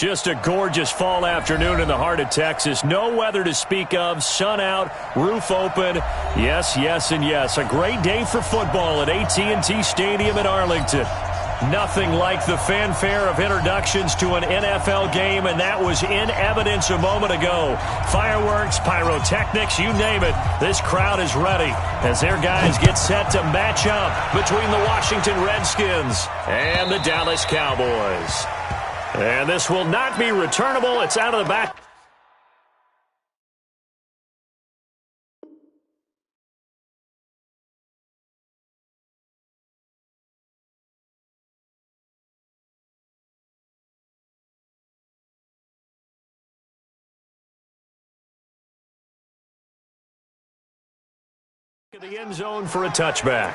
Just a gorgeous fall afternoon in the heart of Texas. No weather to speak of. Sun out, roof open. Yes, yes, and yes. A great day for football at AT&T Stadium in Arlington. Nothing like the fanfare of introductions to an NFL game, and that was in evidence a moment ago. Fireworks, pyrotechnics, you name it. This crowd is ready as their guys get set to match up between the Washington Redskins and the Dallas Cowboys. And this will not be returnable. It's out of the back. The end zone for a touchback.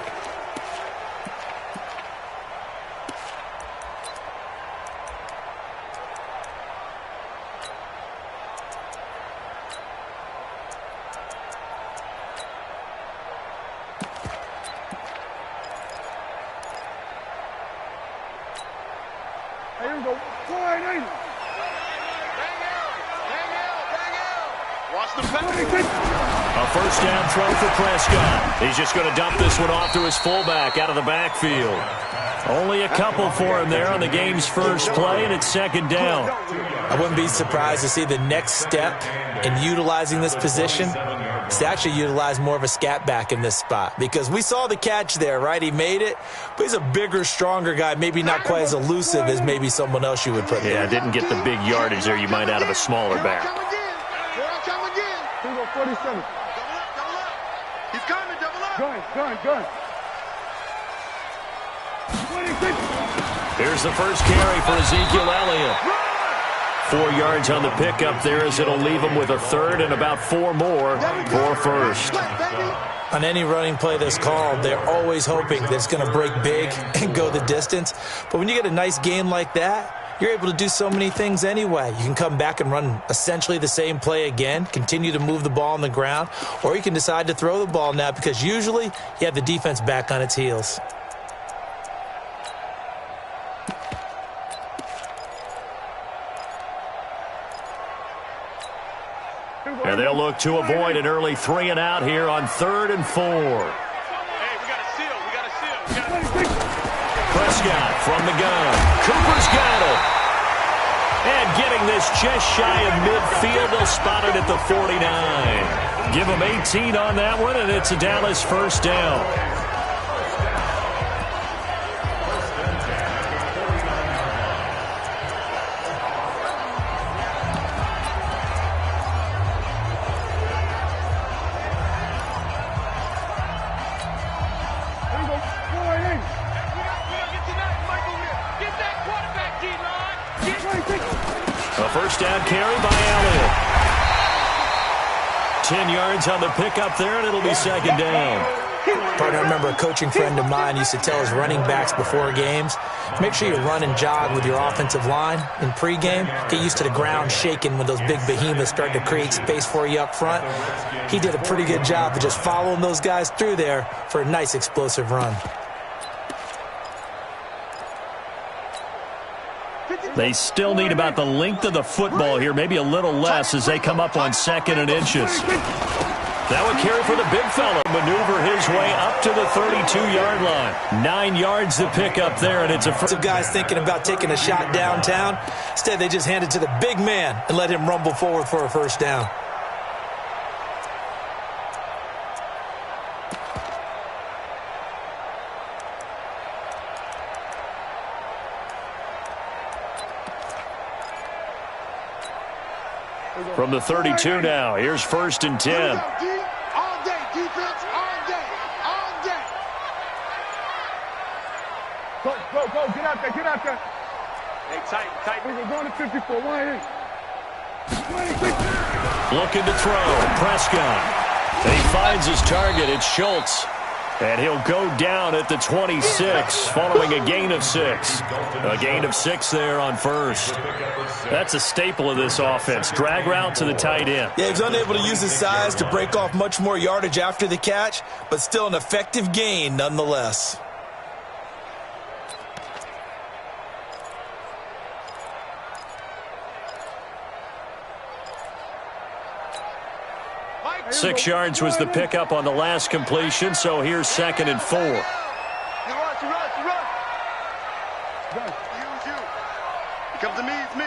Here we go. Watch the penalty. A first down throw for Prescott. He's just going to dump this one off to his fullback out of the backfield. Only a couple for him there on the game's first play, and it's second down. I wouldn't be surprised to see the next step in utilizing this position is to actually utilize more of a scat back in this spot, because we saw the catch there, right? He made it, but he's a bigger, stronger guy, maybe not quite as elusive as maybe someone else you would put there. Yeah, didn't get the big yardage there you might out of a smaller back. 47. He's coming, double up. Gun. 26. Here's the first carry for Ezekiel Elliott. 4 yards on the pickup there as it'll leave him with a third and about 4 more for first. On any running play that's called, they're always hoping that it's going to break big and go the distance. But when you get a nice game like that, you're able to do so many things anyway. You can come back and run essentially the same play again, continue to move the ball on the ground, or you can decide to throw the ball now because usually you have the defense back on its heels. And they'll look to avoid an early 3 and out here on 3rd and 4. Hey, we got a seal. Prescott from the gun. Cooper's got it. And getting this just shy of midfield, they'll spot it at the 49. Give them 18 on that one, and it's a Dallas first down. A first down carry by Elliott. 10 yards on the pickup there, and it'll be second down. Partner, I remember a coaching friend of mine used to tell his running backs before games, make sure you run and jog with your offensive line in pregame. Get used to the ground shaking when those big behemoths start to create space for you up front. He did a pretty good job of just following those guys through there for a nice explosive run. They still need about the length of the football here, maybe a little less as they come up on 2nd and inches. That would carry for the big fella. Maneuver his way up to the 32-yard line. 9 yards to pick up there, and it's a first. Some guys thinking about taking a shot downtown. Instead, they just hand it to the big man and let him rumble forward for a first down. From the 32 now, here's 1st and 10. All day, defense, all day. Go, get out there. Hey, tight. We're going to 54, 1 Looking to throw, Prescott. And he finds his target, it's Schultz. And he'll go down at the 26 following a gain of 6. A gain of 6 there on first. That's a staple of this offense. Drag route to the tight end. Yeah, he was unable to use his size to break off much more yardage after the catch, but still an effective gain nonetheless. 6 yards was the pickup on the last completion, so here's 2nd and 4. Run. Come to me, it's me.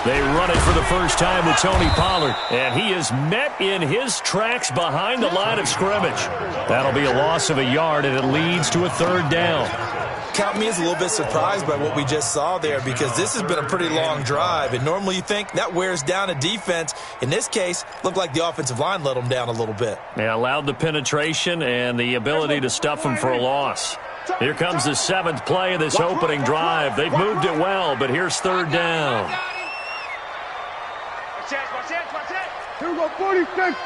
They run it for the first time with Tony Pollard, and he is met in his tracks behind the line of scrimmage. That'll be a loss of a yard, and it leads to a 3rd down. Count me as a little bit surprised by what we just saw there, because this has been a pretty long drive, and normally you think that wears down a defense. In this case, looked like the offensive line let them down a little bit. Yeah, allowed the penetration and the ability to stuff them for a loss. Here comes the 7th play of this opening drive. They've moved it well, but here's 3rd down. Here we go, 46.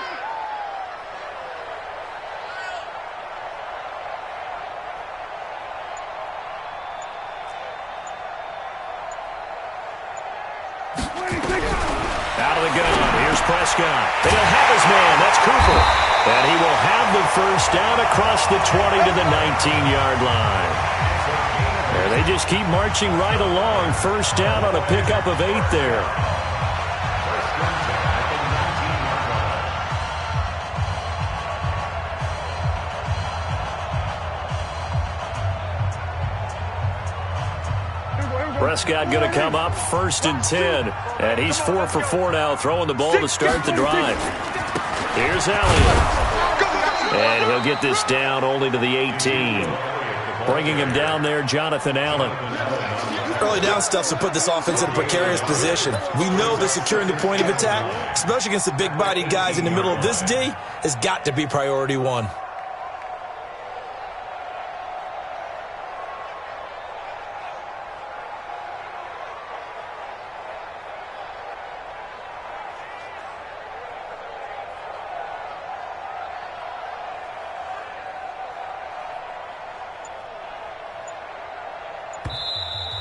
Out of the gun, here's Prescott. He'll have his man, that's Cooper. And he will have the first down across the 20 to the 19-yard line. And they just keep marching right along. First down on a pickup of 8 there. Prescott going to come up 1st and 10. And he's 4 for 4 now, throwing the ball to start the drive. Here's Elliott. And he'll get this down only to the 18. Bringing him down there, Jonathan Allen. Early down stuff to put this offense in a precarious position. We know that securing the point of attack, especially against the big-bodied guys in the middle of this D, has got to be priority 1.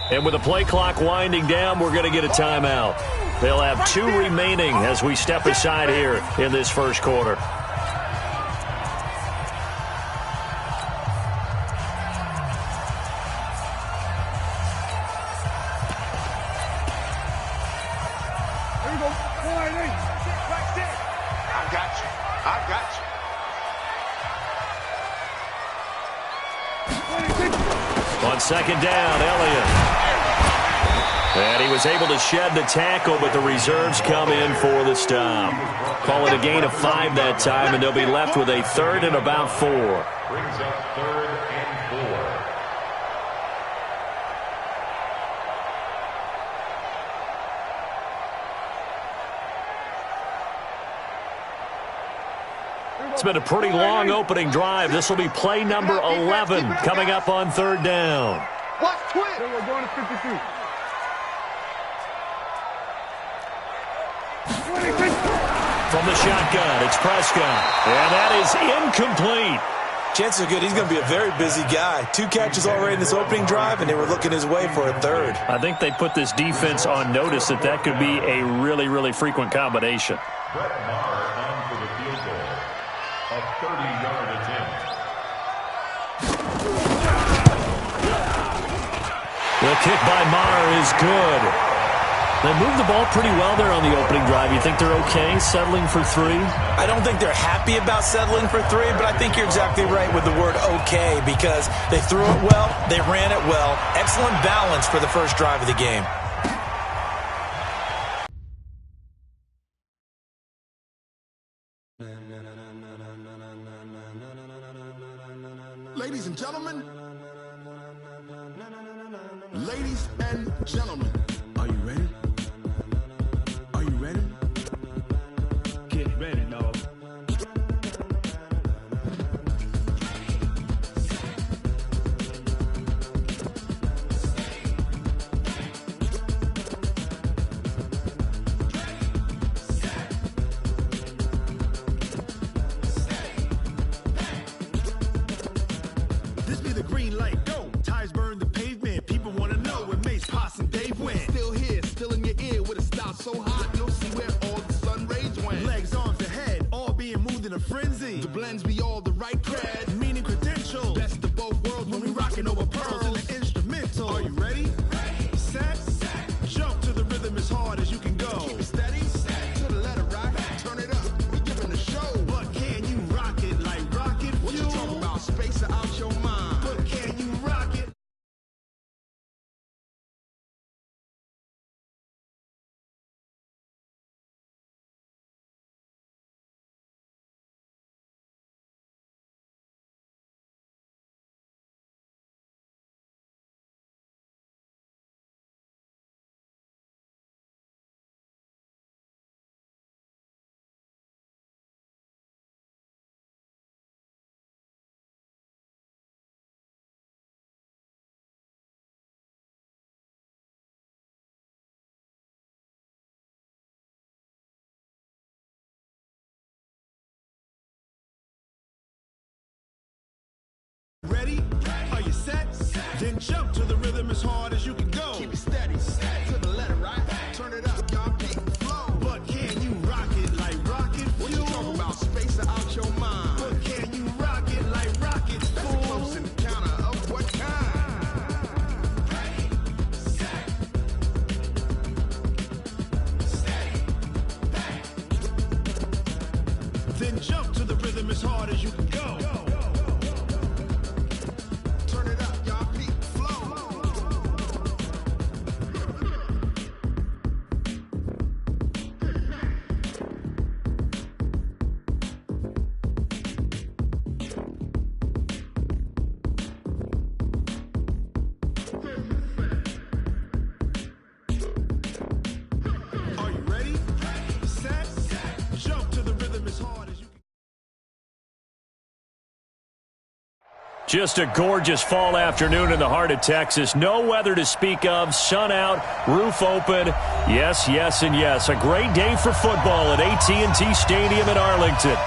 And with the play clock winding down, we're going to get a timeout. They'll have 2 remaining as we step aside here in this first quarter. Here we go, 48. I got you. I got you. 26. On 2nd down, Elliott. And he was able to shed the tackle, but the reserves come in for the stop. Call it a gain of 5 that time, and they'll be left with a 3rd and about 4. Brings up 3rd and 4. It's been a pretty long opening drive. This will be play number 11 coming up on 3rd down. Watch twin. Here we go, going to 52. 26. From the shotgun, it's Prescott. And that is incomplete. Chances are good he's going to be a very busy guy. 2 catches already in this opening drive, and they were looking his way for a 3rd. I think they put this defense on notice that that could be a really, really frequent combination. Brett Maher on for the field goal. A 30-yard attempt. The kick by Maher is good. They moved the ball pretty well there on the opening drive. You think they're okay settling for 3? I don't think they're happy about settling for 3, but I think you're exactly right with the word okay, because they threw it well, they ran it well. Excellent balance for the first drive of the game. Ladies and gentlemen, ladies and gentlemen, are you ready? Are you ready? Get ready, dog. This be the green light, go. Tires burn the pavement. People want to know what makes Poss and Dave win. Still ready? Are you set? Then jump to the rhythm as hard as you can go. Keep it steady, to the letter, right? Turn it up, y'all, keep flow. But can you rock it like rocket fuel? What you talking about? Space out your mind. But can you rock it like rocket fuel? That's a close encounter of what kind? Then jump to the rhythm as hard as you can go. Turn it up, y'all, peak flow. Are you ready? Set, jump to the rhythm as hard as you can. Just a gorgeous fall afternoon in the heart of Texas. No weather to speak of. Sun out, roof open. Yes, yes, and yes. A great day for football at AT&T Stadium in Arlington.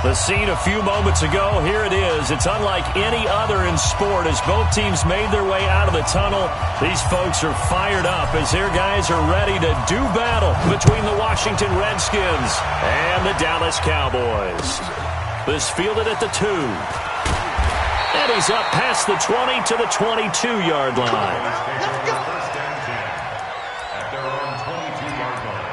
The scene a few moments ago, here it is. It's unlike any other in sport as both teams made their way out of the tunnel. These folks are fired up as their guys are ready to do battle between the Washington Redskins and the Dallas Cowboys. This fielded at the 2. And he's up past the 20 to the 22-yard line. Let's go. First and 10 at their own 22-yard line.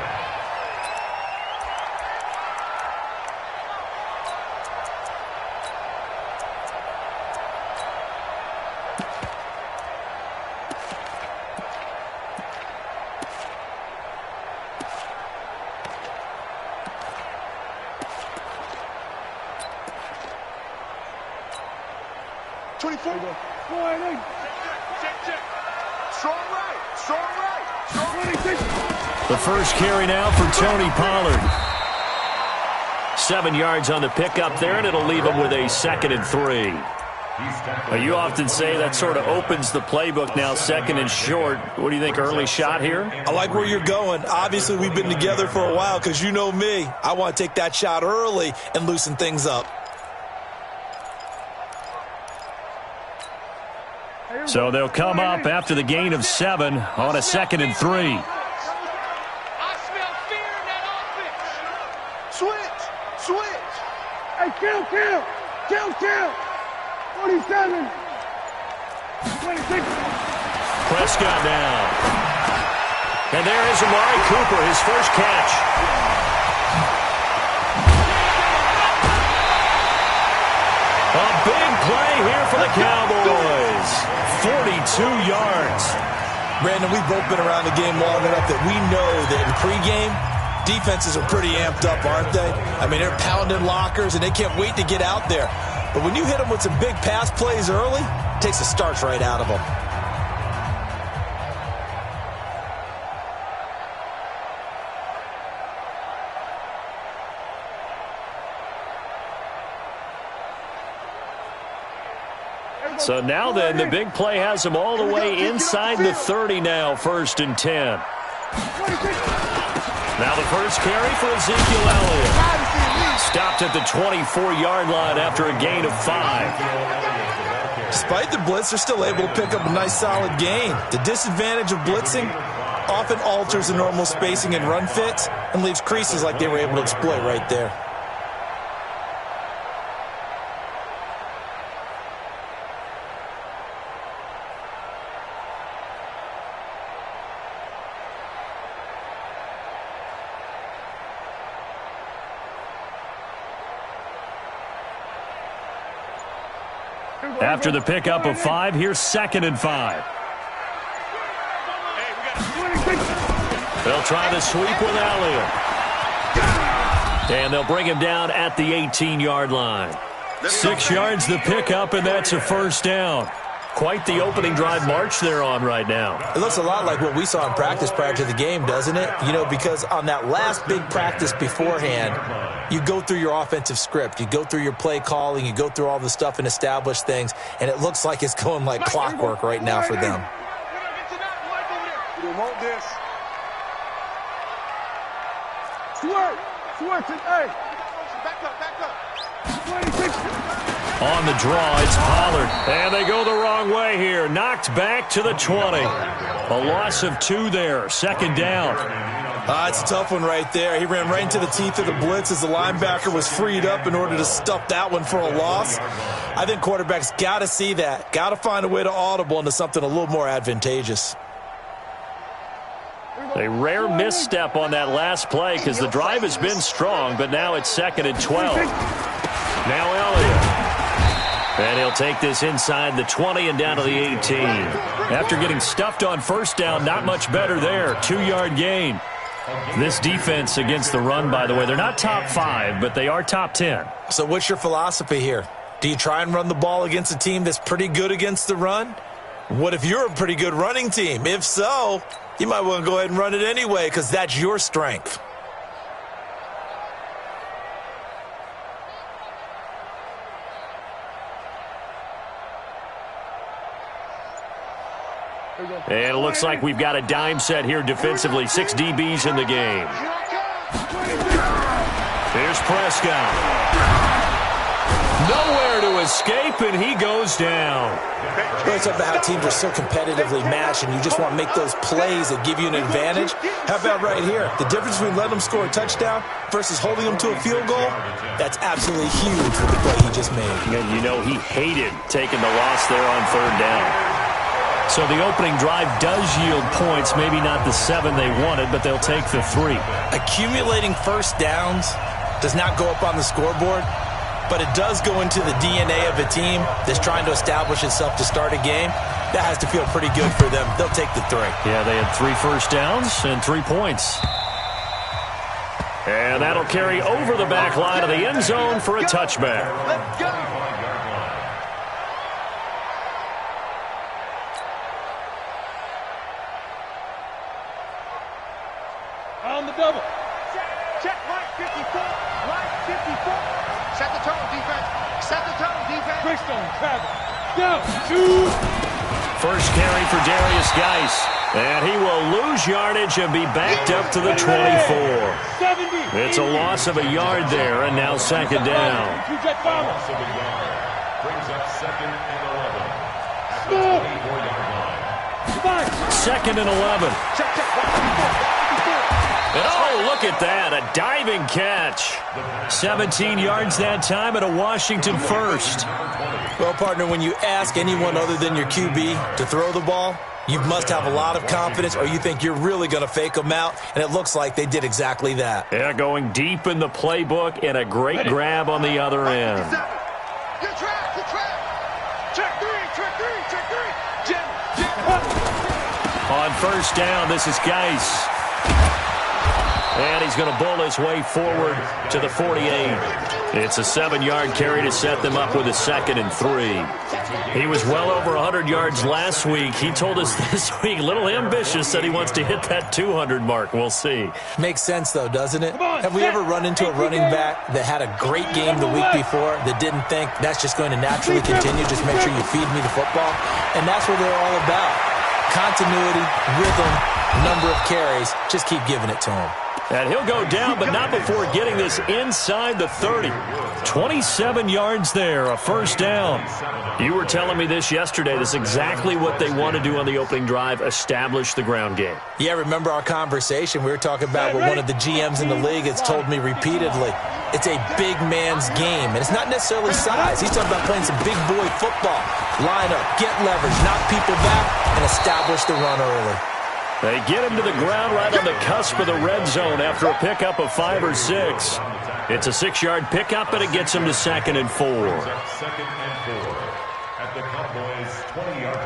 The first carry now for Tony Pollard. 7 yards on the pickup there, and it'll leave him with a 2nd and 3. You often say that sort of opens the playbook now, 2nd and short. What do you think, early shot here? I like where you're going. Obviously, we've been together for a while because you know me. I want to take that shot early and loosen things up. So they'll come up after the gain of 7 on a 2nd and 3. I smell fear in that offense. Switch. Hey, kill. 47. 26. Prescott down. And there is Amari Cooper, his first catch. A big play here for the Cowboys. 42 yards. Brandon, we've both been around the game long enough that we know that in pregame, defenses are pretty amped up, aren't they? I mean, they're pounding lockers, and they can't wait to get out there. But when you hit them with some big pass plays early, it takes the starch right out of them. So now then, the big play has them all the way inside the 30 now, 1st and 10. Now the first carry for Ezekiel Elliott. Stopped at the 24-yard line after a gain of 5. Despite the blitz, they're still able to pick up a nice solid gain. The disadvantage of blitzing often alters the normal spacing and run fits and leaves creases like they were able to exploit right there. After the pickup of 5, here's 2nd and 5. They'll try the sweep with Elliott. And they'll bring him down at the 18-yard line. 6 yards the pickup, and that's a first down. Quite the opening drive march they're on right now. It looks a lot like what we saw in practice prior to the game, doesn't it? You know, because on that last big practice beforehand, you go through your offensive script. You go through your play calling. You go through all the stuff and establish things. And it looks like it's going like clockwork right now for them. You want this. Switch. Hey. Back up. 26. On the draw, it's Pollard. And they go the wrong way here. Knocked back to the 20. A loss of 2 there. Second down. It's a tough one right there. He ran right into the teeth of the blitz as the linebacker was freed up in order to stuff that one for a loss. I think quarterbacks got to see that. Got to find a way to audible into something a little more advantageous. A rare misstep on that last play because the drive has been strong, but now it's 2nd and 12. Now Elliott. And he'll take this inside the 20 and down to the 18. After getting stuffed on first down, not much better there. 2-yard gain. This defense against the run, by the way, they're not top 5, but they are top 10. So what's your philosophy here? Do you try and run the ball against a team that's pretty good against the run? What if you're a pretty good running team? If so, you might want to go ahead and run it anyway because that's your strength. And it looks like we've got a dime set here defensively. 6 DBs in the game. Here's Prescott. Nowhere to escape, and he goes down. It's about how teams are so competitively matched, and you just want to make those plays that give you an advantage. How about right here? The difference between letting them score a touchdown versus holding them to a field goal, that's absolutely huge with the play he just made. And you know he hated taking the loss there on 3rd down. So the opening drive does yield points, maybe not the 7 they wanted, but they'll take the 3. Accumulating first downs does not go up on the scoreboard, but it does go into the DNA of a team that's trying to establish itself to start a game. That has to feel pretty good for them. They'll take the 3. Yeah, they had 3 first downs and 3 points. And that'll carry over the back line of the end zone for a touchback. Let's go. On the double. Check right 54. Right 54. Set the tone, defense. Set the tone, defense. Greystone travel. Go. 2. First carry for Darius Geis. And he will lose yardage and be backed up to the 24. 70. It's a loss of a yard there, and now 2nd down. Brings up 2nd and 11. At the 24-yard line. 2nd and 11. Check. And oh, look at that, a diving catch. 17 yards that time at a Washington first. Well, partner, when you ask anyone other than your QB to throw the ball, you must have a lot of confidence or you think you're really going to fake them out, and it looks like they did exactly that. Yeah, going deep in the playbook and a great grab on the other end. Good trap. Check 3. On first down, this is Geis. And he's going to bull his way forward to the 48. It's a 7-yard carry to set them up with a 2nd and 3. He was well over 100 yards last week. He told us this week, a little ambitious, that he wants to hit that 200 mark. We'll see. Makes sense, though, doesn't it? Have we ever run into a running back that had a great game the week before that didn't think that's just going to naturally continue? Just make sure you feed me the football. And that's what they're all about. Continuity, rhythm, number of carries. Just keep giving it to him. And he'll go down, but not before getting this inside the 30. 27 yards there, a first down. You were telling me this yesterday. This is exactly what they want to do on the opening drive, establish the ground game. Yeah, remember our conversation? We were talking about what one of the GMs in the league has told me repeatedly. It's a big man's game, and it's not necessarily size. He's talking about playing some big boy football. Line up, get leverage, knock people back, and establish the run early. They get him to the ground right on the cusp of the red zone after a pickup of 5 or 6. It's a 6-yard pickup, and it gets him to 2nd and 4. 2nd and 4 at the Cowboys' 20-yard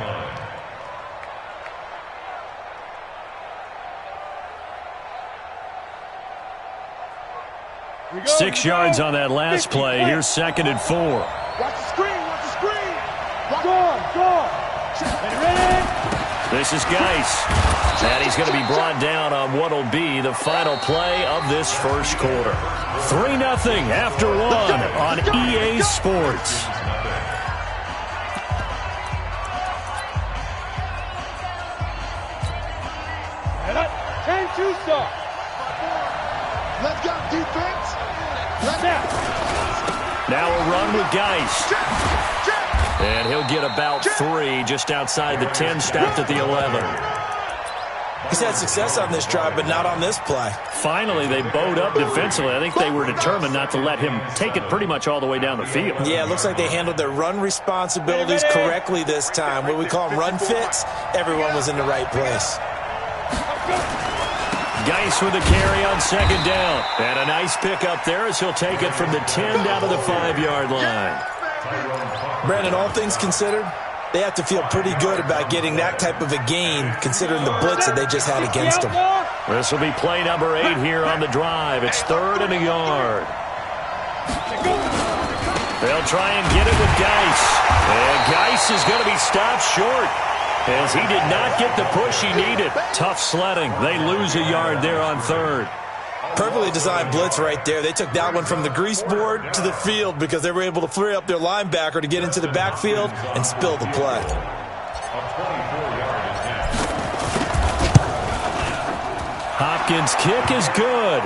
line. 6 yards on that last play. Here's 2nd and 4. Watch the screen. Go. Ready? This is Geis. And he's going to be brought down on what will be the final play of this first quarter. 3-0 after 1 on EA Sports. And 2 stop. Let's go, defense. Now a run with Geis. And he'll get about 3 just outside the 10, stopped at the 11. He's had success on this drive, but not on this play. Finally, they bowed up defensively. I think they were determined not to let him take it pretty much all the way down the field. Yeah, it looks like they handled their run responsibilities correctly this time. What we call them run fits, everyone was in the right place. Geis with a carry on 2nd down. And a nice pickup there as he'll take it from the 10 down to the 5-yard line. Brandon, all things considered, they have to feel pretty good about getting that type of a gain considering the blitz that they just had against them. This will be play number 8 here on the drive. It's 3rd and a yard. They'll try and get it with Geis. And Geis is going to be stopped short as he did not get the push he needed. Tough sledding. They lose a yard there on 3rd. Perfectly designed blitz right there. They took that one from the grease board to the field because they were able to free up their linebacker to get into the backfield and spill the play. Hopkins' kick is good.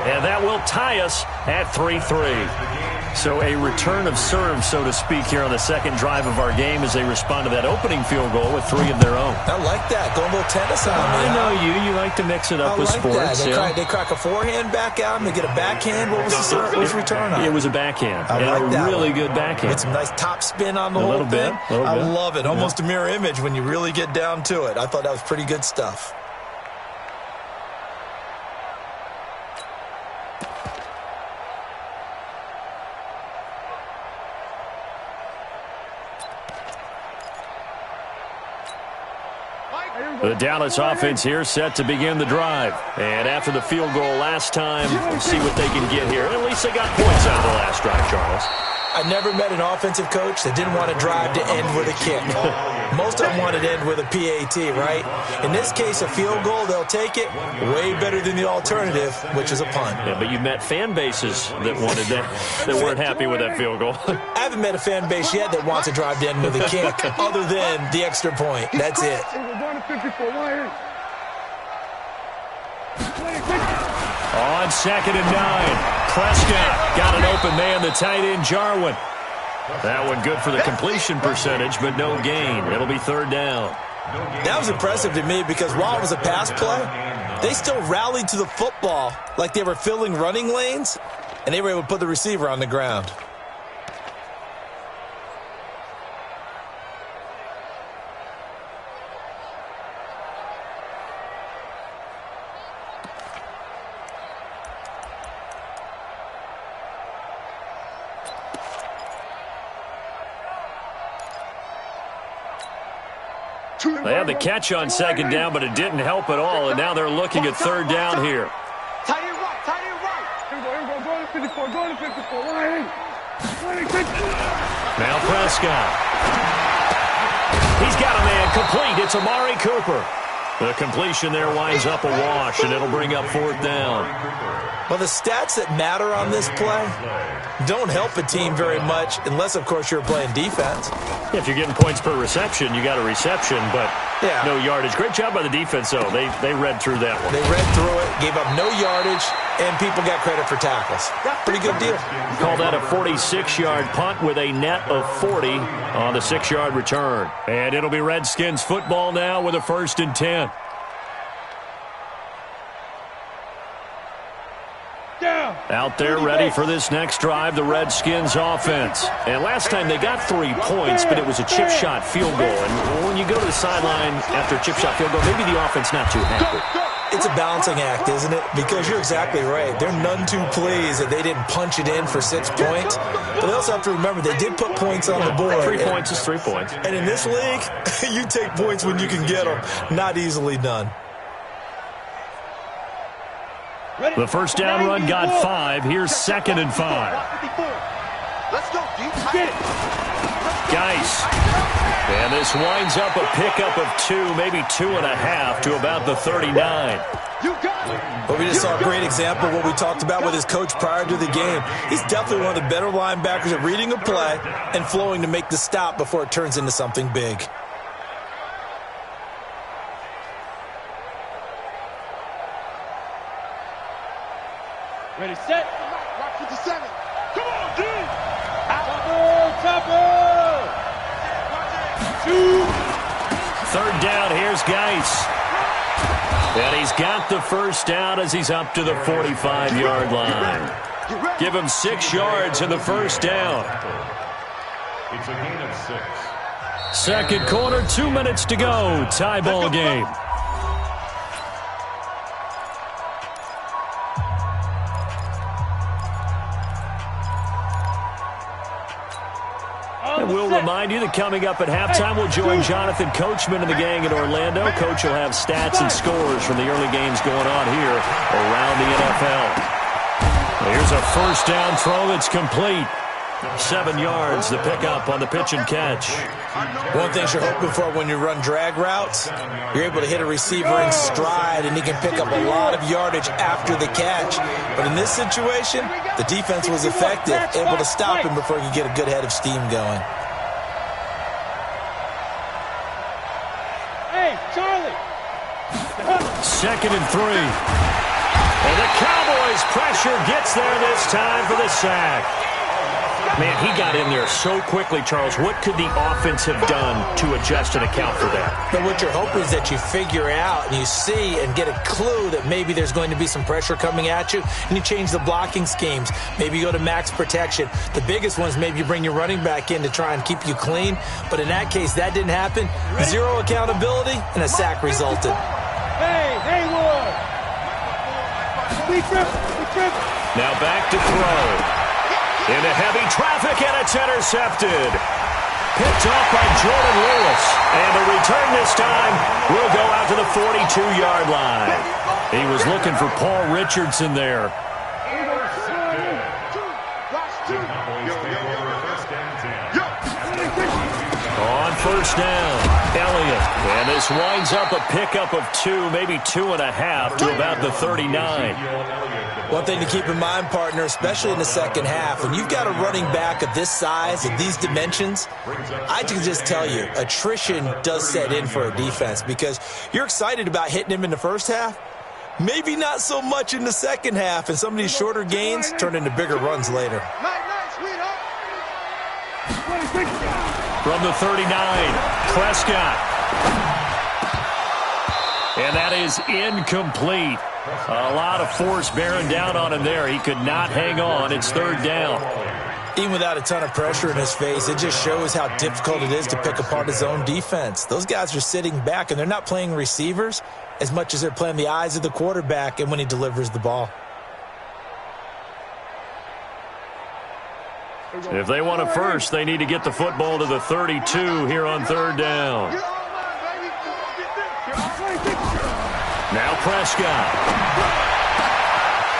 And that will tie us at 3-3. So a return of serve, so to speak, here on the 2nd drive of our game as they respond to that opening field goal with 3 of their own. I like that. Going a little tennis on me. I know you. You like to mix it up with sports. They crack a forehand back out and they get a backhand. What was the return on? It was a backhand. I like that. Really good backhand. With some nice top spin on the whole thing. I love it. Almost a mirror image when you really get down to it. I thought that was pretty good stuff. The Dallas offense here set to begin the drive. And after the field goal last time, we'll see what they can get here. At least they got points out of the last drive, Charles. I never met an offensive coach that didn't want to drive to end with a kick. Most of them wanted to end with a PAT, right? In this case, a field goal, they'll take it. Way better than the alternative, which is a punt. Yeah, but you met fan bases that wanted that, that weren't happy with that field goal. I haven't met a fan base yet that wants to drive to end with a kick, other than the extra point. That's it. On 2nd and 9. Prescott got an open man, the tight end, Jarwin. That one good for the completion percentage, but no gain. It'll be 3rd down. That was impressive to me because while it was a pass play, they still rallied to the football like they were filling running lanes, and they were able to put the receiver on the ground. They had the catch on 2nd down, but it didn't help at all, and now they're looking at 3rd down here. Tight end right, tight end right. Go to 54, go to 54. Now Prescott. He's got a man complete. It's Amari Cooper. The completion there winds up a wash, and it'll bring up 4th down. Well, the stats that matter on this play don't help a team very much unless, of course, you're playing defense. Yeah, if you're getting points per reception, you got a reception, but no yardage. Great job by the defense, though. They read through that one. They read through it, gave up no yardage, and people got credit for tackles. Pretty good deal. Call that a 46-yard punt with a net of 40 on the 6-yard return. And it'll be Redskins football now with a 1st and 10. Out there ready for this next drive, the Redskins offense. And last time they got 3 points, but it was a chip shot field goal. And when you go to the sideline after a chip shot field goal, maybe the offense not too happy. It's a balancing act, isn't it? Because you're exactly right. They're none too pleased that they didn't punch it in for 6 points. But they also have to remember they did put points on the board. 3 points is 3 points. And in this league, you take points when you can get them. Not easily done. The first down run got 5. Here's 2nd and 5. Let's go, Geis. And this winds up a pickup of 2, maybe 2.5 to about the 39. But we just saw a great example of what we talked about with his coach prior to the game. He's definitely one of the better linebackers at reading a play and flowing to make the stop before it turns into something big. Ready, set. Rock 57. Come on, dude. Third down, here's Geis. And he's got the first down as he's up to the 45-yard line. Give him 6 yards in the first down. It's a gain of 6. Second quarter, 2 minutes to go. Tie ball game. And we'll remind you that coming up at halftime, we'll join Jonathan Coachman and the gang in Orlando. Coach will have stats and scores from the early games going on here around the NFL. Here's a first down throw that's complete. 7 yards, the pickup on the pitch and catch. One thing you're hoping for when you run drag routes, you're able to hit a receiver in stride, and he can pick up a lot of yardage after the catch. But in this situation, the defense was effective, able to stop him before he could get a good head of steam going. Hey, Charlie. 2nd and 3. And the Cowboys' pressure gets there this time for the sack. Man, he got in there so quickly, Charles. What could the offense have done to adjust and account for that? But what you're hoping is that you figure out and you see and get a clue that maybe there's going to be some pressure coming at you, and you change the blocking schemes. Maybe you go to max protection. The biggest one is maybe you bring your running back in to try and keep you clean. But in that case, that didn't happen. 0 accountability, and a sack resulted. Hey, Haywood. We trip. Now back to throw. Into heavy traffic, and it's intercepted. Picked off by Jordan Lewis. And the return this time will go out to the 42-yard line. He was looking for Paul Richardson there. On first down, Elliott. And this winds up a pickup of 2, maybe 2.5 to about the 39. One thing to keep in mind, partner, especially in the second half, when you've got a running back of this size, of these dimensions, I can just tell you, attrition does set in for a defense because you're excited about hitting him in the first half, maybe not so much in the second half, and some of these shorter gains turn into bigger runs later. From the 39, Prescott. And that is incomplete. A lot of force bearing down on him there. He could not hang on. It's 3rd down. Even without a ton of pressure in his face, it just shows how difficult it is to pick apart his own defense. Those guys are sitting back, and they're not playing receivers as much as they're playing the eyes of the quarterback and when he delivers the ball. If they want a first, they need to get the football to the 32 here on 3rd down. Now Prescott.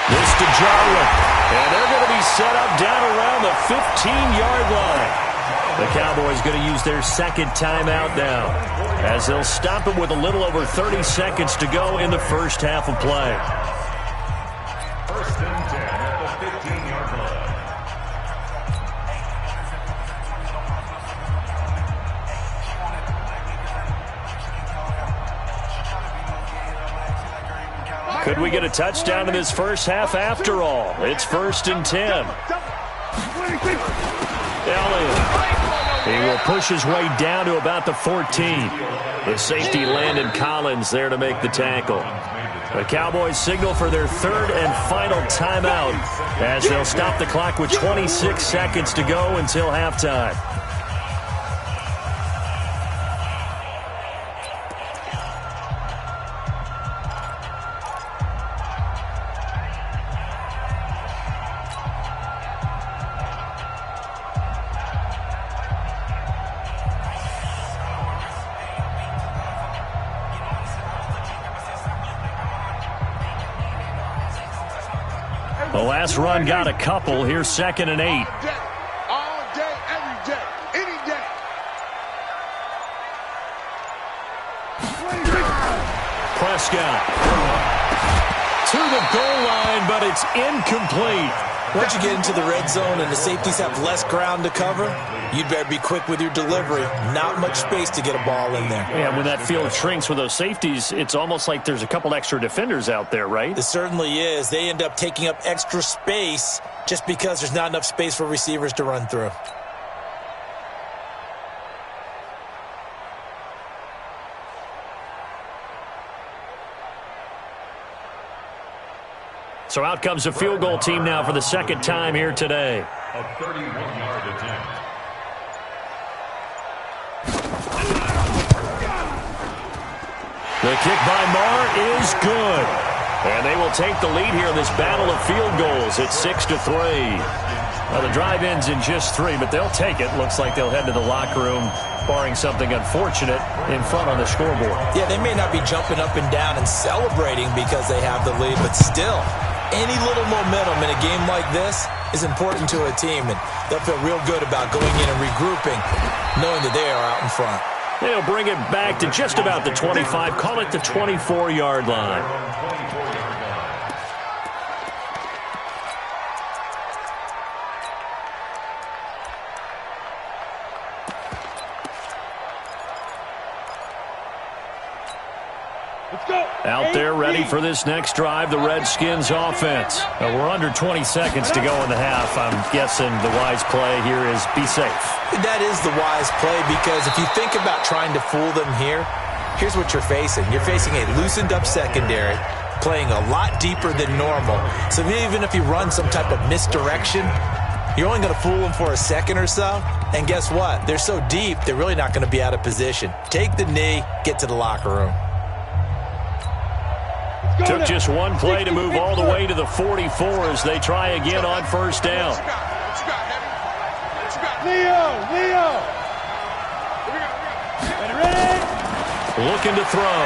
This to Jarwin. And they're going to be set up down around the 15-yard line. The Cowboys going to use their 2nd timeout now, as they'll stop it with a little over 30 seconds to go in the first half of play. 1st and 10 at the 15-yard line. Could we get a touchdown in this first half after all? It's 1st and 10. Elliott. He will push his way down to about the 14. The safety Landon Collins there to make the tackle. The Cowboys signal for their 3rd and final timeout as they'll stop the clock with 26 seconds to go until halftime. The last run got a couple. Here's 2nd and 8. All day, every day, any day. Prescott to the goal line, but it's incomplete. Once you get into the red zone and the safeties have less ground to cover, you'd better be quick with your delivery. Not much space to get a ball in there. Yeah, when that field shrinks with those safeties, it's almost like there's a couple extra defenders out there, right? It certainly is. They end up taking up extra space just because there's not enough space for receivers to run through. So out comes a field goal team now for the second time here today. A 31-yard attempt. The kick by Marr is good. And they will take the lead here in this battle of field goals. It's 6-3. Well, the drive ends in just 3, but they'll take it. Looks like they'll head to the locker room, barring something unfortunate in front on the scoreboard. Yeah, they may not be jumping up and down and celebrating because they have the lead, but still, any little momentum in a game like this is important to a team, and they'll feel real good about going in and regrouping, knowing that they are out in front. They'll bring it back to just about the 25, call it the 24-yard line. Out there ready for this next drive, the Redskins offense. We're under 20 seconds to go in the half. I'm guessing the wise play here is be safe. That is the wise play, because if you think about trying to fool them here, here's what you're facing. You're facing a loosened up secondary, playing a lot deeper than normal. So even if you run some type of misdirection, you're only going to fool them for a second or so. And guess what? They're so deep, they're really not going to be out of position. Take the knee, get to the locker room. Took just one play to move all the way to the 44 as they try again on first down. Leo! Ready? Looking to throw.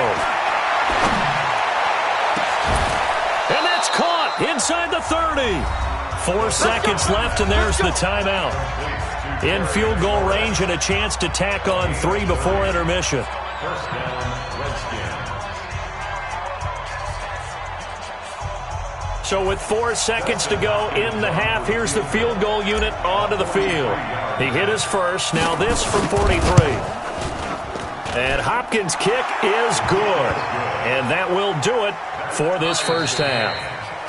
And that's caught inside the 30. 4 seconds left, and there's the timeout. In field goal range and a chance to tack on 3 before intermission. First down, Redskins. So with 4 seconds to go in the half, here's the field goal unit onto the field. He hit his first. Now this from 43. And Hopkins' kick is good. And that will do it for this first half.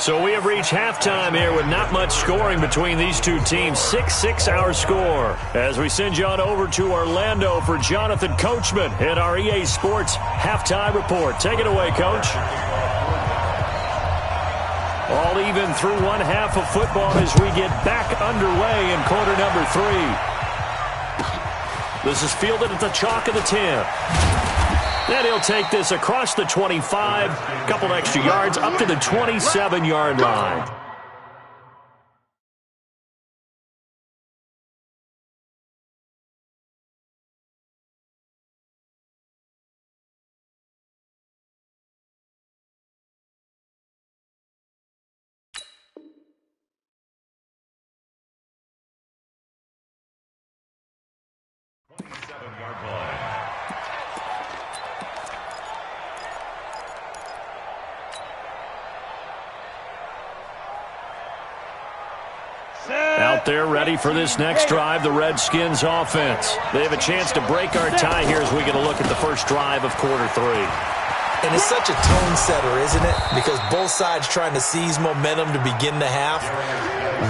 So we have reached halftime here with not much scoring between these two teams. 6-6 our score. As we send you on over to Orlando for Jonathan Coachman in our EA Sports Halftime Report. Take it away, Coach. All even through one half of football as we get back underway in quarter number 3. This is fielded at the chalk of the 10. Then he'll take this across the 25, a couple extra yards, up to the 27-yard line. Out there ready for this next drive, the Redskins offense. They have a chance to break our tie here as we get a look at the first drive of quarter 3. And it's such a tone setter, isn't it? Because both sides trying to seize momentum to begin the half.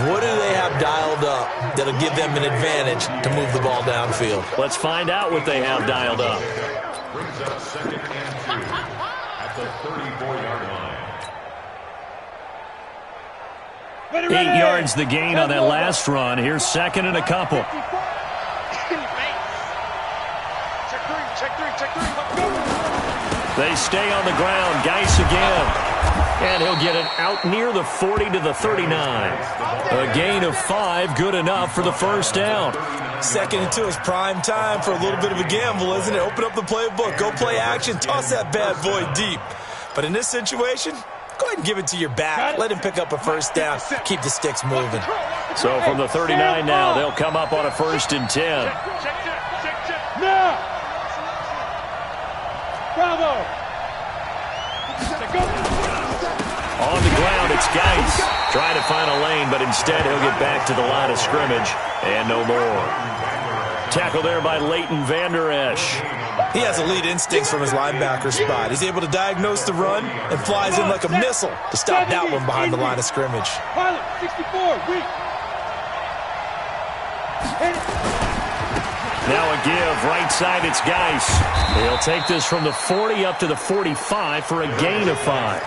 What do they have dialed up that'll give them an advantage to move the ball downfield? Let's find out what they have dialed up. Brings up 2nd and 2 at the 34-yard line. 8 yards the gain on that last run. Here's 2nd and a couple. They stay on the ground. Geis again. And he'll get it out near the 40 to the 39. A gain of 5, good enough for the first down. 2nd and 2 is prime time for a little bit of a gamble, isn't it? Open up the playbook, go play action, toss that bad boy deep. But in this situation, go ahead and give it to your back. Let him pick up a first down. Keep the sticks moving. So from the 39 now, they'll come up on a 1st and 10. Now! Bravo! On the ground, it's Geis. Trying to find a lane, but instead he'll get back to the line of scrimmage. And no more. Tackle there by Leighton Vander Esch. He has elite instincts from his linebacker spot. He's able to diagnose the run and flies in like a missile to stop that one behind the line of scrimmage. Pilot, 64, weak. Now a give, right side, it's Geis. He'll take this from the 40 up to the 45 for a gain of 5.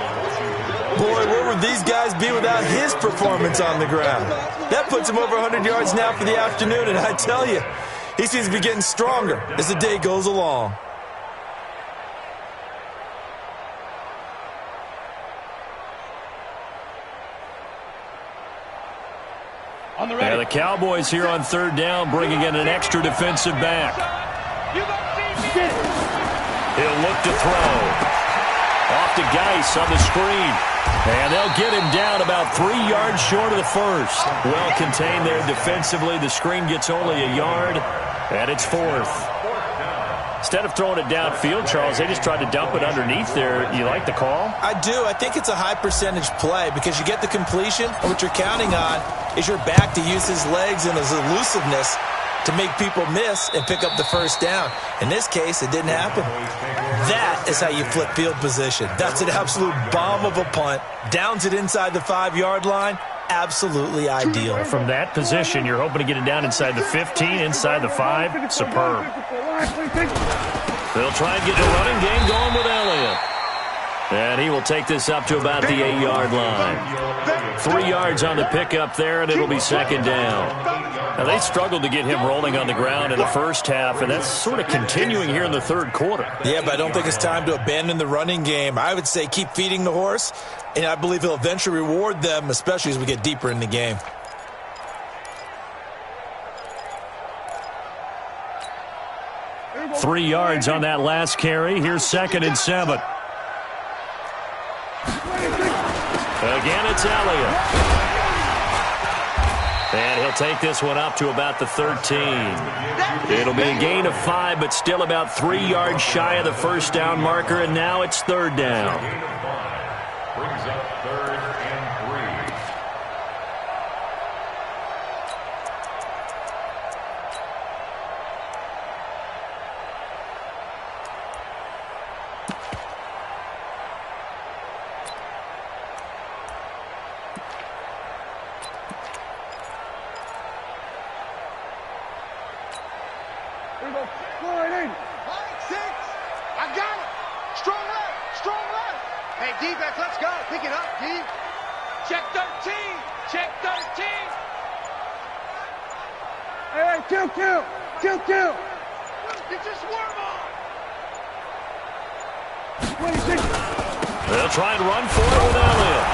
Boy, where were would these guys be without his performance on the ground? That puts him over 100 yards now for the afternoon, and I tell you, he seems to be getting stronger as the day goes along. And the Cowboys here on third down, bringing in an extra defensive back. He'll look to throw. Off to Geis on the screen. And they'll get him down about 3 yards short of the first. Well contained there defensively. The screen gets only a yard, and it's fourth. Instead of throwing it downfield, Charles, they just tried to dump it underneath there. You like the call? I do. I think it's a high-percentage play because you get the completion, and what you're counting on is your back to use his legs and his elusiveness to make people miss and pick up the first down. In this case, it didn't happen. That is how you flip field position. That's an absolute bomb of a punt. Downs it inside the 5-yard line. Absolutely ideal. From that position, you're hoping to get it down inside the 15, inside the 5. Superb. They'll try and get the running game going with Elliott. And he will take this up to about the 8-yard line. 3 yards on the pickup there, and it'll be second down. Now, they struggled to get him rolling on the ground in the first half, and that's sort of continuing here in the third quarter. Yeah, but I don't think it's time to abandon the running game. I would say keep feeding the horse, and I believe he'll eventually reward them, especially as we get deeper in the game. Three yards on that last carry. Here's second and 7. Again, it's Elliott. And he'll take this one up to about the 13. It'll be a gain of 5, but still about 3 yards shy of the first down marker, and now it's third down. Brings up 3rd and 3. I got it. Strong left. Strong left. Hey, D-back, let's go. Pick it up, D. Check 13. Check 13. Hey, kill. You just warm on. 26. They'll try and run for it with Elliott.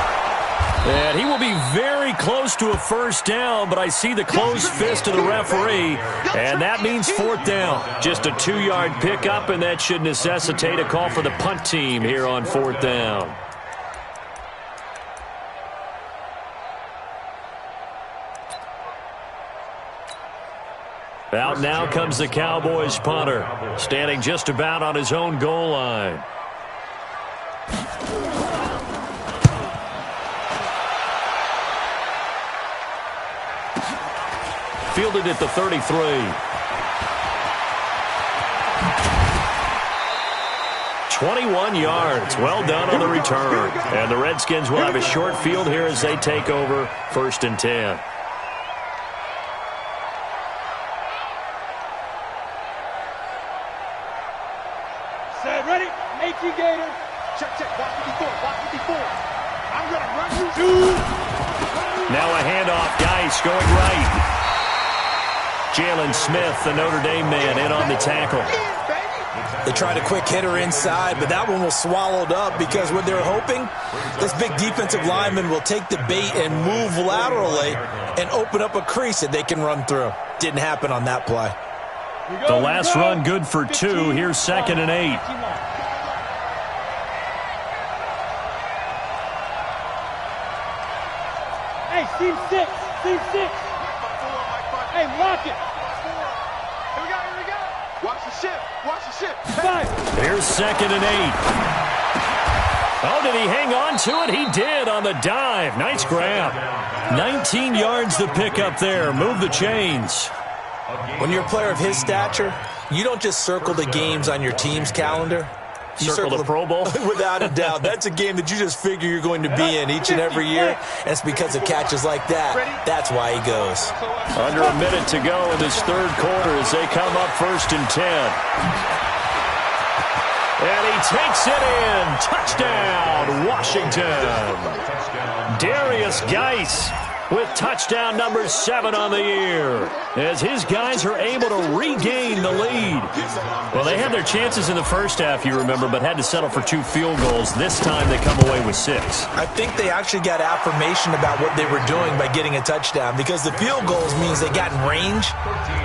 And he will be very close to a first down, but I see the closed fist of the referee, and that means fourth down. Just a 2-yard pickup, and that should necessitate a call for the punt team here on fourth down. Out now comes the Cowboys punter, standing just about on his own goal line. Fielded at the 33. "21 yards. Well done on the return. And the Redskins will have a short field here as they take over 1st and 10. Set, ready? 18 Gator. Check. Block 54. I'm going to run you. Now a handoff. Geis going right. Jalen Smith, the Notre Dame man, in on the tackle. They tried a quick hitter inside, but that one was swallowed up because what they're hoping, this big defensive lineman will take the bait and move laterally and open up a crease that they can run through. Didn't happen on that play. The last run good for 2. Here's 2nd and 8. Hey, Steve 6. Hey, lock it. Here we go. Watch the ship. 5. Here's 2nd and 8. Oh, did he hang on to it? He did on the dive. Nice grab. 19 yards the pickup there. Move the chains. When you're a player of his stature, you don't just circle the games on your team's calendar. You Circle the Pro Bowl? Without a doubt. That's a game that you just figure you're going to be in each and every year. And it's because of catches like that. That's why he goes. Under a minute to go in this third quarter as they come up 1st and 10. And he takes it in. Touchdown, Washington. Darius Geis with touchdown number 7 on the year, as his guys are able to regain the lead. Well, they had their chances in the first half, you remember, but had to settle for 2 field goals. This time they come away with 6. I think they actually got affirmation about what they were doing by getting a touchdown, because the field goals means they got in range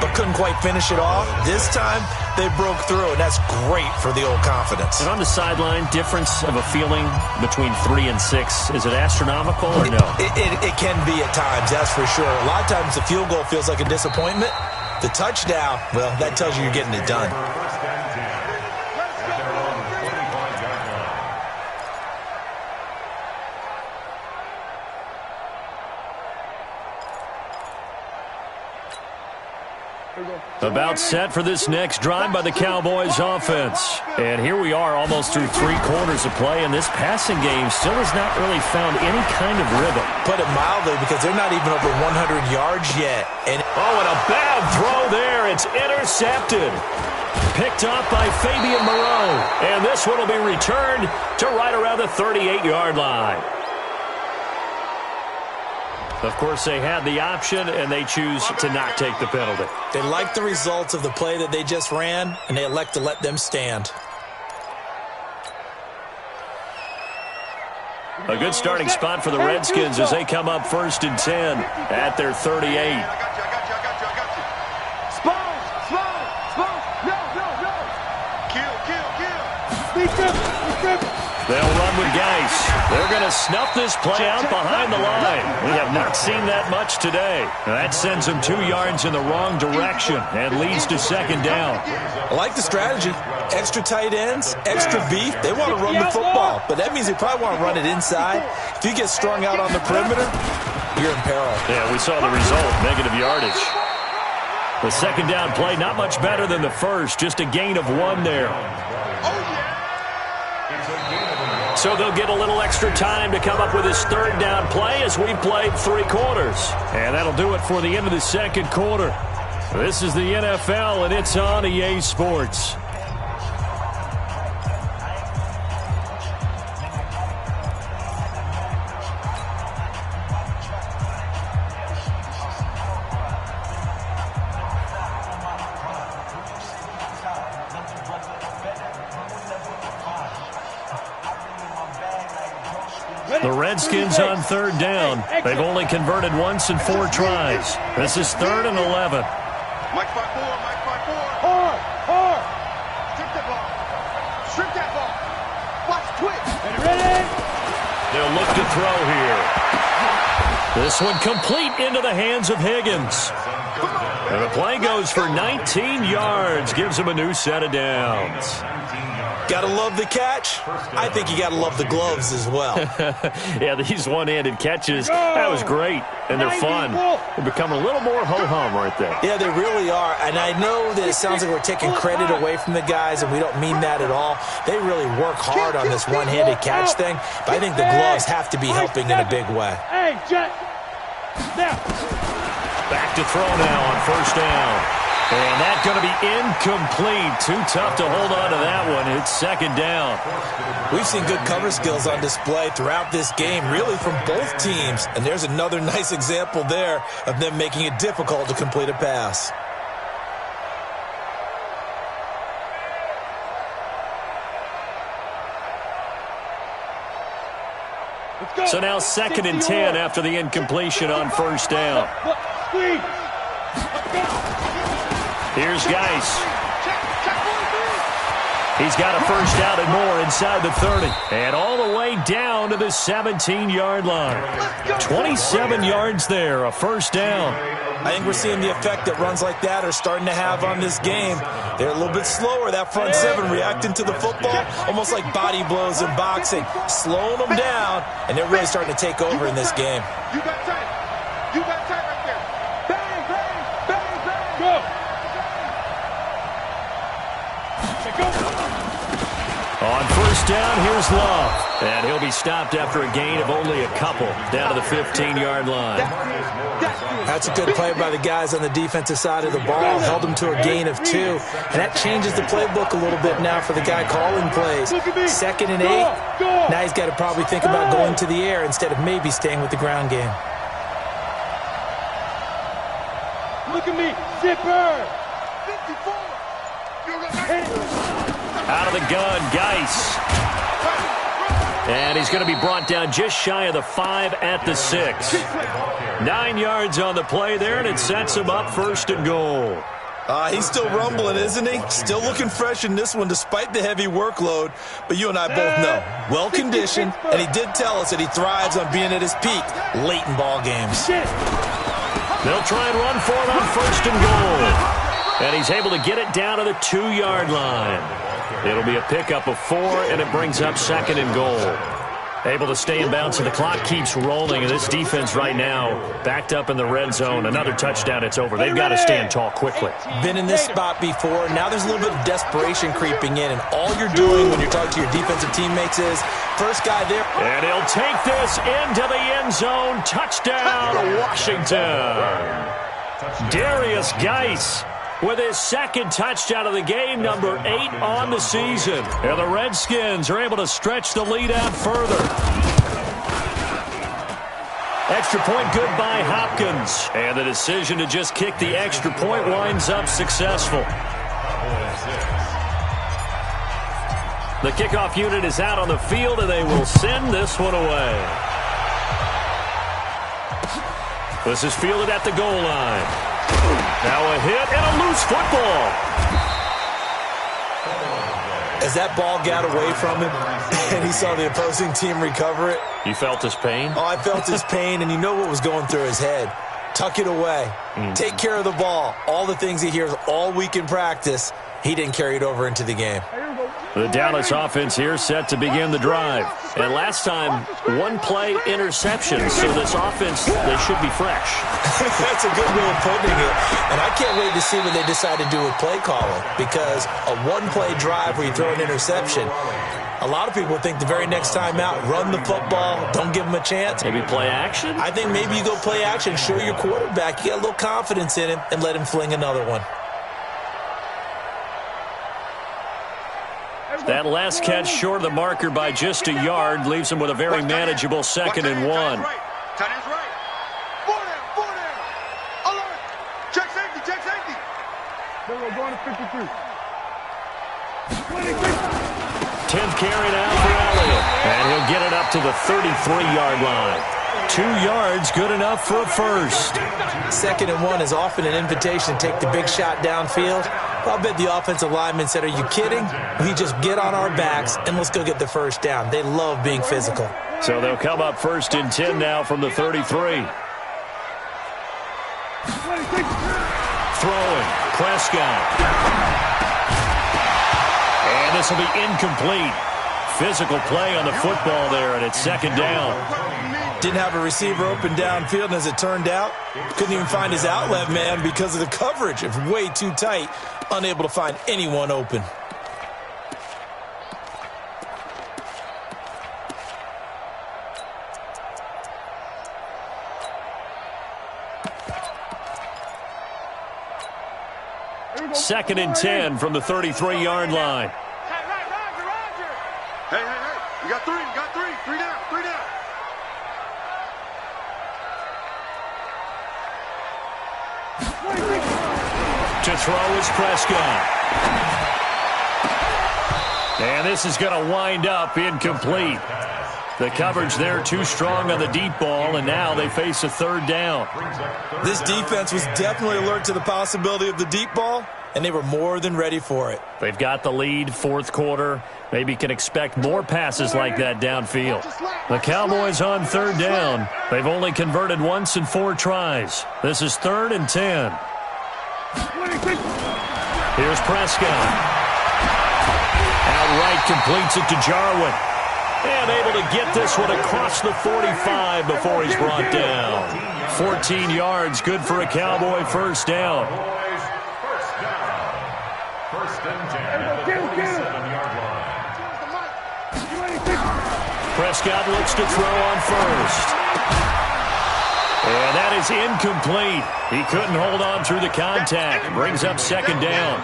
but couldn't quite finish it off. This time they broke through, and that's great for the old confidence. And on the sideline, difference of a feeling between 3 and 6, is it astronomical or no? It can be at times, that's for sure. A lot of times the field goal feels like a disappointment. The touchdown, well, that tells you you're getting it done. About set for this next drive by the Cowboys offense. And here we are almost through 3 quarters of play, and this passing game still has not really found any kind of rhythm. Put it mildly, because they're not even over 100 yards yet. And a bad throw there. It's intercepted. Picked up by Fabian Moreau. And this one will be returned to right around the 38-yard line. Of course, they had the option, and they choose to not take the penalty. They like the results of the play that they just ran, and they elect to let them stand. A good starting spot for the Redskins as they come up 1st and 10 at their 38. They'll run with Geis. They're going to snuff this play out behind the line. We have not seen that much today. That sends them 2 yards in the wrong direction and leads to 2nd down. I like the strategy. Extra tight ends, extra beef. They want to run the football, but that means they probably want to run it inside. If you get strung out on the perimeter, you're in peril. Yeah, we saw the result, negative yardage. The 2nd down play, not much better than the first, just a gain of 1 there. So they'll get a little extra time to come up with his 3rd down play as we've played 3 quarters. And that'll do it for the end of the 2nd quarter. This is the NFL, and it's on EA Sports. The Redskins on 3rd down. They've only converted once in 4 tries. This is 3rd and 11. Mike 5-4, Mike 5-4. Hard. Strip that ball. Strip that ball. Watch twitch. Ready? They'll look to throw here. This one complete into the hands of Higgins. And the play goes for 19 yards. Gives him a new set of downs. Gotta love the catch. I think you gotta love the gloves as well. Yeah, these one-handed catches, that was great. And they're fun. They're becoming a little more ho-hum right there. Yeah, they really are. And I know that it sounds like we're taking credit away from the guys, and we don't mean that at all. They really work hard on this one-handed catch thing, but I think the gloves have to be helping in a big way. Hey, Jet. Now. Back to throw now on 1st down. And that's going to be incomplete. Too tough to hold on to that one. It's 2nd down. We've seen good cover skills on display throughout this game, really from both teams. And there's another nice example there of them making it difficult to complete a pass. So now 2nd and 10 after the incompletion on 1st down. Here's Geis. He's got a 1st down and more inside the 30. And all the way down to the 17-yard line. 27 yards there, a 1st down. I think we're seeing the effect that runs like that are starting to have on this game. They're a little bit slower, that front 7, reacting to the football, almost like body blows in boxing, slowing them down, and they're really starting to take over in this game. You got tight. You got tight right there. Bang, bang, bang, bang. Go. On 1st first down. Here's Love. And he'll be stopped after a gain of only a couple down to the 15-yard line. That's a good play by the guys on the defensive side of the ball. Held them to a gain of 2. And that changes the playbook a little bit now for the guy calling plays. 2nd and 8. Now he's got to probably think about going to the air instead of maybe staying with the ground game. Look at me, zipper. 54. Out of the gun, Geis. And he's going to be brought down just shy of the 5 at the 6. 9 yards on the play there, and it sets him up 1st and goal. He's still rumbling, isn't he? Still looking fresh in this one despite the heavy workload. But you and I both know, well-conditioned, and he did tell us that he thrives on being at his peak late in ball games. They'll try and run for it on 1st and goal. And he's able to get it down to the 2-yard line. It'll be a pickup of 4, and it brings up 2nd and goal. Able to stay in bounds, and the clock keeps rolling. And this defense right now backed up in the red zone. Another touchdown, it's over. They've got to stand tall quickly. Been in this spot before. Now there's a little bit of desperation creeping in. And all you're doing when you're talking to your defensive teammates is, first guy there. And he'll take this into the end zone. Touchdown, Washington. Darius Geis with his 2nd touchdown of the game, number 8 on the season. And the Redskins are able to stretch the lead out further. Extra point good by Hopkins. And the decision to just kick the extra point winds up successful. The kickoff unit is out on the field, and they will send this one away. This is fielded at the goal line. Now a hit and a loose football. As that ball got away from him and he saw the opposing team recover it. You felt his pain? Oh, I felt his pain, and you know what was going through his head. Tuck it away. Take care of the ball. All the things he hears all week in practice, he didn't carry it over into the game. The Dallas offense here set to begin the drive. And last time, 1-play interception. So this offense, they should be fresh. That's a good way of putting it. And I can't wait to see what they decide to do with play calling. Because a 1-play drive where you throw an interception, a lot of people think the very next time out, run the football, don't give him a chance. Maybe play action? I think maybe you go play action, show your quarterback, you got a little confidence in him, and let him fling another one. That last catch short of the marker by just a yard leaves him with a very manageable 2nd and 1. Tight end's right. 4 down. Alert. Check safety. Then we're going to 53. 10th carry now for Elliott. And he'll get it up to the 33-yard line. 2 yards, good enough for a first. 2nd and 1 is often an invitation to take the big shot downfield. I'll bet the offensive lineman said, are you kidding? We just get on our backs and let's go get the first down. They love being physical. So they'll come up 1st and 10 now from the 33. Throwing, Prescott. And this will be incomplete. Physical play on the football there, and it's 2nd down. Didn't have a receiver open downfield, and as it turned out, couldn't even find his outlet man because of the coverage. It's way too tight, unable to find anyone open. Second and 10 from the 33-yard line. Hey. You got 3. 3 down. To throw is Prescott. And this is going to wind up incomplete. The coverage there too strong on the deep ball, and now they face a 3rd down. This defense was definitely alert to the possibility of the deep ball, and they were more than ready for it. They've got the lead, 4th quarter. Maybe can expect more passes like that downfield. The Cowboys on 3rd down. They've only converted once in 4 tries. This is 3rd and 10. Here's Prescott. Outright completes it to Jarwin. And able to get this one across the 45 before he's brought down. 14 yards, good for a Cowboy first down. First and 10 at the 47-yard line. Prescott looks to throw on first. And that is incomplete. He couldn't hold on through the contact. Brings up second down.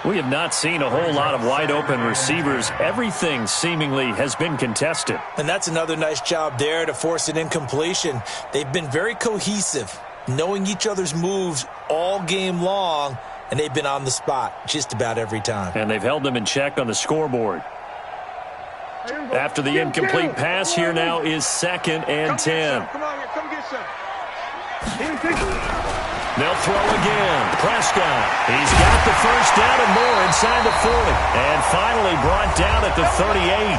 We have not seen a whole lot of wide-open receivers. Everything seemingly has been contested. And that's another nice job there to force an incompletion. They've been very cohesive, knowing each other's moves all game long, and they've been on the spot just about every time. And they've held them in check on the scoreboard. After the incomplete pass, here now is 2nd and 10. Come on here, come get some. They'll throw again. Prescott. He's got the first down and more inside the 40. And finally brought down at the 38.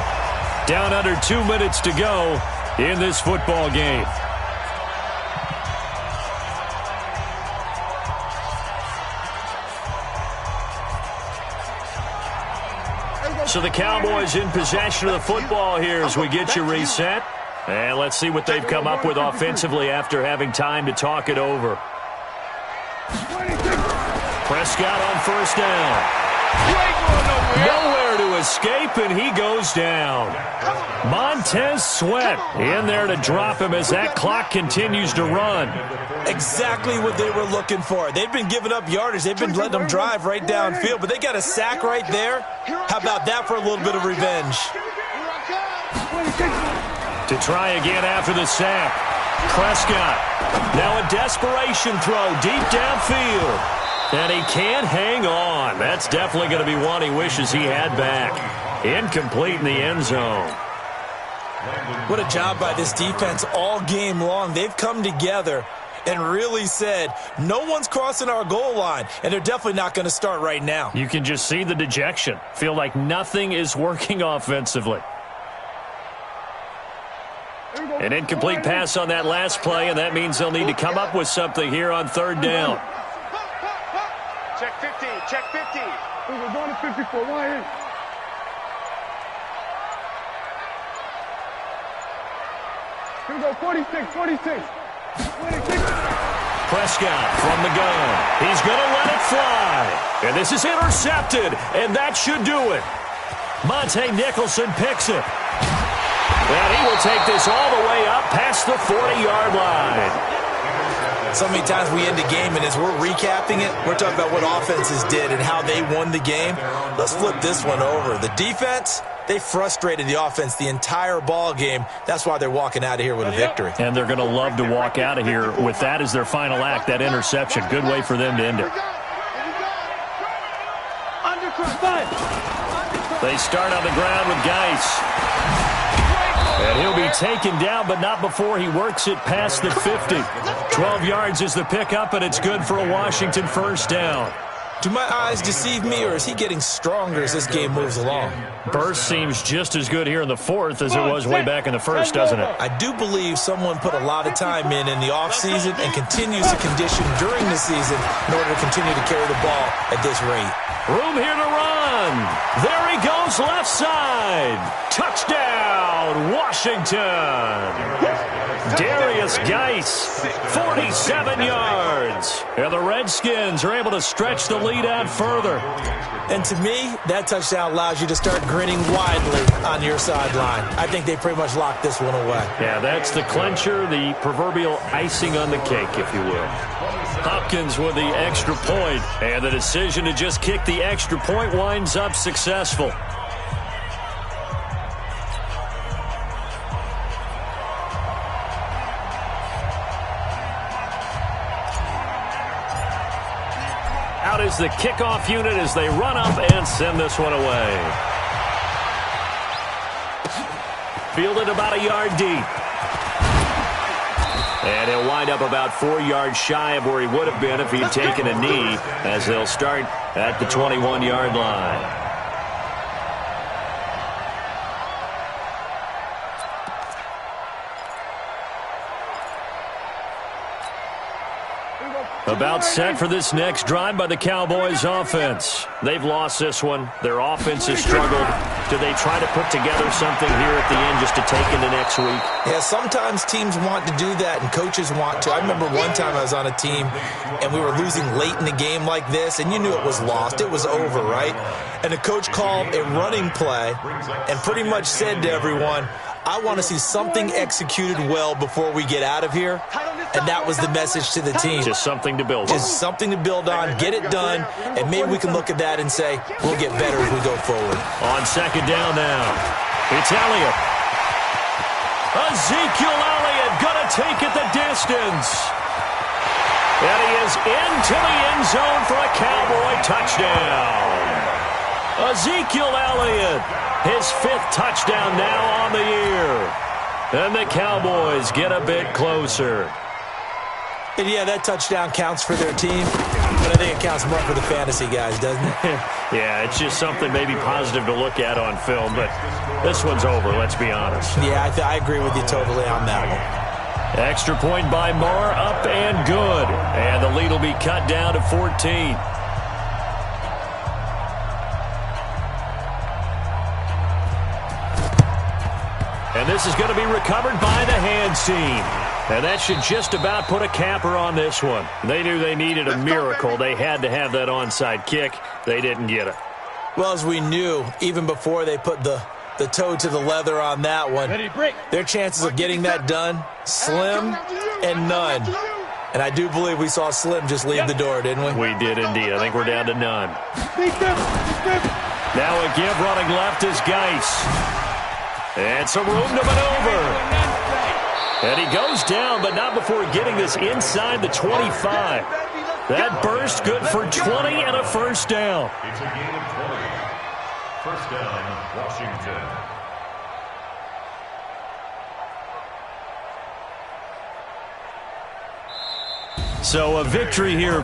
Down under 2 minutes to go in this football game. So the Cowboys in possession of the football here as we get you reset. And let's see what they've come up with offensively after having time to talk it over. Prescott on first down. Nowhere to escape, and he goes down. Montez Sweat in there to drop him as that clock continues to run. Exactly what they were looking for. They've been giving up yardage. They've been letting them drive right downfield, but they got a sack right there. How about that for a little bit of revenge? To try again after the sack. Prescott. Now a desperation throw deep downfield. And he can't hang on. That's definitely going to be one he wishes he had back. Incomplete in the end zone. What a job by this defense all game long. They've come together and really said, no one's crossing our goal line, and they're definitely not going to start right now. You can just see the dejection. Feel like nothing is working offensively. An incomplete pass on that last play, and that means they'll need to come up with something here on third down. Check 15, check 15. We're going to 54, right here. Here we go, 46, 46. 26. Prescott from the gun. He's going to let it fly. And this is intercepted, and that should do it. Monte Nicholson picks it. And he will take this all the way up past the 40-yard line. So many times we end a game, and as we're recapping it, we're talking about what offenses did and how they won the game. Let's flip this one over. The defense, they frustrated the offense the entire ball game. That's why they're walking out of here with a victory. And they're going to love to walk out of here with that as their final act, that interception. Good way for them to end it. They start on the ground with Geis. And he'll be taken down, but not before he works it past the 50. 12 yards is the pickup, and it's good for a Washington first down. Do my eyes deceive me, or is he getting stronger as this game moves along? Burst seems just as good here in the fourth as it was way back in the first, doesn't it? I do believe someone put a lot of time in the offseason and continues to condition during the season in order to continue to carry the ball at this rate. Room here to run. There he goes, left side. Touchdown, Washington. Darius Geis, 47 yards. And the Redskins are able to stretch the lead out further. And to me, that touchdown allows you to start grinning widely on your sideline. I think they pretty much locked this one away. Yeah, that's the clincher, the proverbial icing on the cake, if you will. Hopkins with the extra point, and the decision to just kick the extra point winds up successful. Out is the kickoff unit as they run up and send this one away. Fielded about a yard deep. And he'll wind up about 4 yards shy of where he would have been if he'd taken a knee, as they'll start at the 21-yard line. About set for this next drive by the Cowboys offense. They've lost this one. Their offense has struggled. Do they try to put together something here at the end just to take into next week? Yeah, sometimes teams want to do that and coaches want to. I remember one time I was on a team and we were losing late in the game like this, and you knew it was lost. It was over, right? And the coach called a running play and pretty much said to everyone, I want to see something executed well before we get out of here, and that was the message to the team. Just something to build on. Just something to build on, get it done, and maybe we can look at that and say, we'll get better as we go forward. On second down now, it's Elliott. Ezekiel Elliott going to take it the distance. And he is into the end zone for a Cowboy touchdown. Ezekiel Elliott, his 5th touchdown now on the year. And the Cowboys get a bit closer. And yeah, that touchdown counts for their team, but I think it counts more for the fantasy guys, doesn't it? Yeah, it's just something maybe positive to look at on film, but this one's over, let's be honest. Yeah, I agree with you totally on that one. Extra point by Marr, up and good. And the lead will be cut down to 14. And this is going to be recovered by the hands team. And that should just about put a capper on this one. They knew they needed a miracle. They had to have that onside kick. They didn't get it. Well, as we knew, even before they put the toe to the leather on that one, their chances of getting that done, slim and none. And I do believe we saw Slim just leave the door, didn't we? We did indeed. I think we're down to none. Now a give running left is Geis. And some room to maneuver. And he goes down, but not before getting this inside the 25. That burst good for 20 and a first down. It's a gain of 20. First down, Washington. So a victory here.